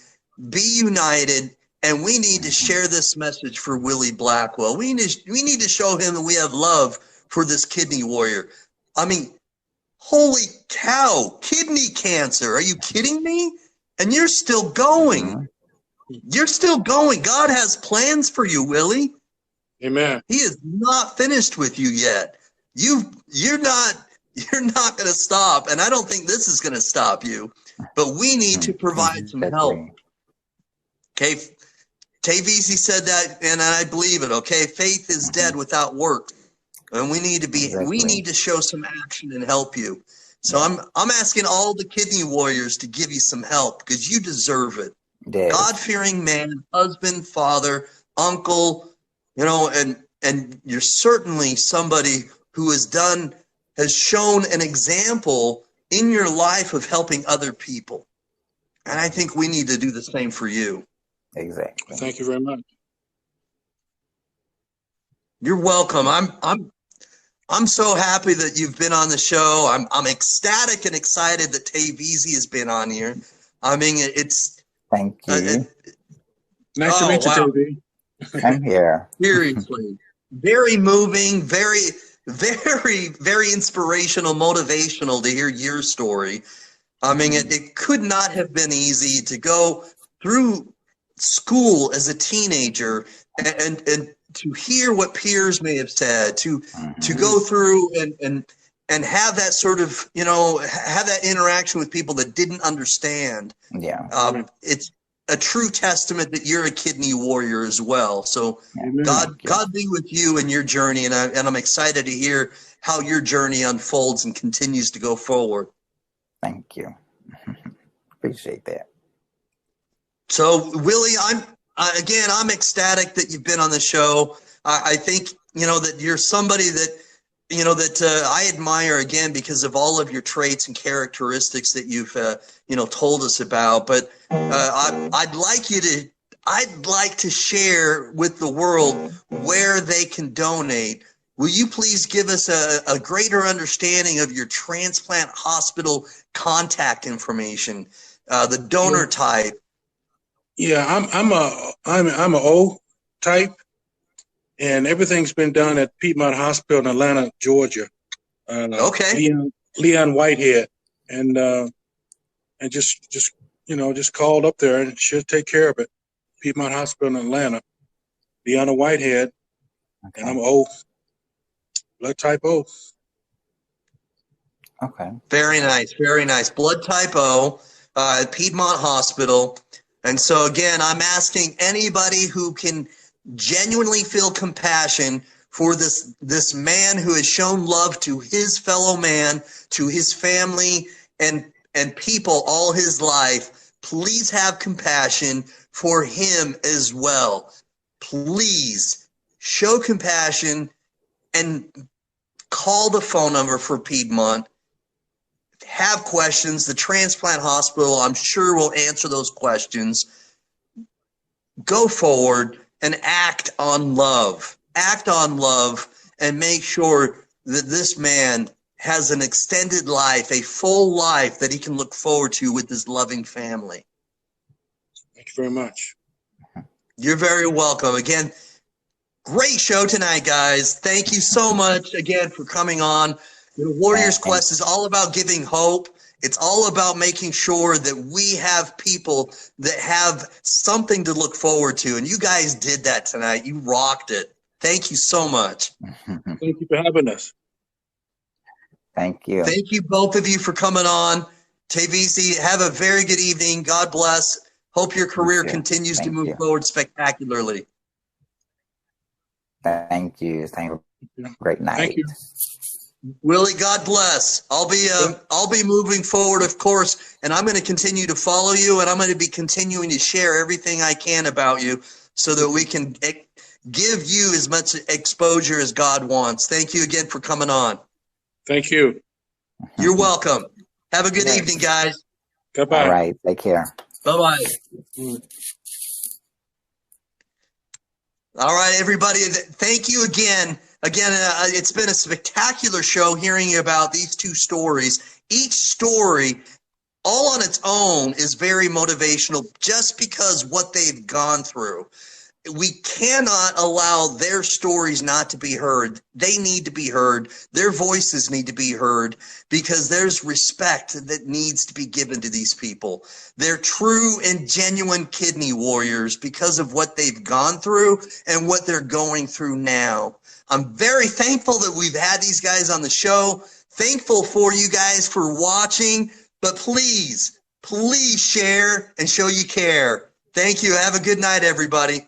be united, and we need to share this message for Willie Blackwell. We need to show him that we have love for this kidney warrior. I mean, holy cow, kidney cancer. Are you kidding me? And you're still going. You're still going. God has plans for you, Willie. Amen. He is not finished with you yet. You're not going to stop, and I don't think this is going to stop you. But we need to provide some help. Okay, KVC said that, and I believe it. Okay, faith is dead without work, and we need to show some action and help you. So I'm asking all the kidney warriors to give you some help, because you deserve it. Yes. God-fearing man, husband, father, uncle, and you're certainly somebody who has shown an example in your life of helping other people. And I think we need to do the same for you. Exactly. Thank you very much. You're welcome. I'm so happy that you've been on the show. I'm ecstatic and excited that Tavisi has been on here. I mean, it's thank you. Nice to meet you, Tavisi. I'm here. Seriously. Very moving, very, very, very inspirational, motivational to hear your story. I mean, it could not have been easy to go through school as a teenager and to hear what peers may have said, to go through and have that sort of, have that interaction with people that didn't understand. Yeah. It's a true testament that you're a kidney warrior as well. So God be with you in your journey. And I'm excited to hear how your journey unfolds and continues to go forward. Thank you. Appreciate that. So, Willie, I'm ecstatic that you've been on the show. I think, that you're somebody that, I admire, again, because of all of your traits and characteristics that you've, told us about. But I'd like to share with the world where they can donate. Will you please give us a greater understanding of your transplant hospital contact information, the donor type? Yeah, I'm a O type, and everything's been done at Piedmont Hospital in Atlanta, Georgia. Okay. Leon Whitehead, and just called up there and she'll take care of it. Piedmont Hospital in Atlanta, Leon Whitehead, and I'm O, blood type O. Okay. Very nice, very nice. Blood type O, at Piedmont Hospital. And so again, I'm asking anybody who can genuinely feel compassion for this man who has shown love to his fellow man, to his family and people all his life. Please have compassion for him as well. Please show compassion and call the phone number for Piedmont. Have questions. The transplant hospital, I'm sure, will answer those questions. Go forward and act on love. Act on love and make sure that this man has an extended life, a full life that he can look forward to with his loving family. Thank you very much. You're very welcome. Again, great show tonight, guys. Thank you so much again for coming on. The Warriors Quest is all about giving hope. It's all about making sure that we have people that have something to look forward to. And you guys did that tonight. You rocked it. Thank you so much. Thank you for having us. Thank you. Thank you, both of you, for coming on. Tevisi, have a very good evening. God bless. Hope your career continues to move forward spectacularly. Thank you. Thank you. Great night. Thank you. Willie, God bless. I'll be moving forward, of course, and I'm going to continue to follow you, and I'm going to be continuing to share everything I can about you so that we can give you as much exposure as God wants. Thank you again for coming on. Thank you. You're welcome. Have a good evening, guys. Goodbye. All right. Take care. Bye-bye. All right, everybody. Thank you again. Again, it's been a spectacular show hearing about these two stories. Each story, all on its own, is very motivational just because what they've gone through. We cannot allow their stories not to be heard. They need to be heard. Their voices need to be heard because there's respect that needs to be given to these people. They're true and genuine kidney warriors because of what they've gone through and what they're going through now. I'm very thankful that we've had these guys on the show. Thankful for you guys for watching, but please share and show you care. Thank you. Have a good night, everybody.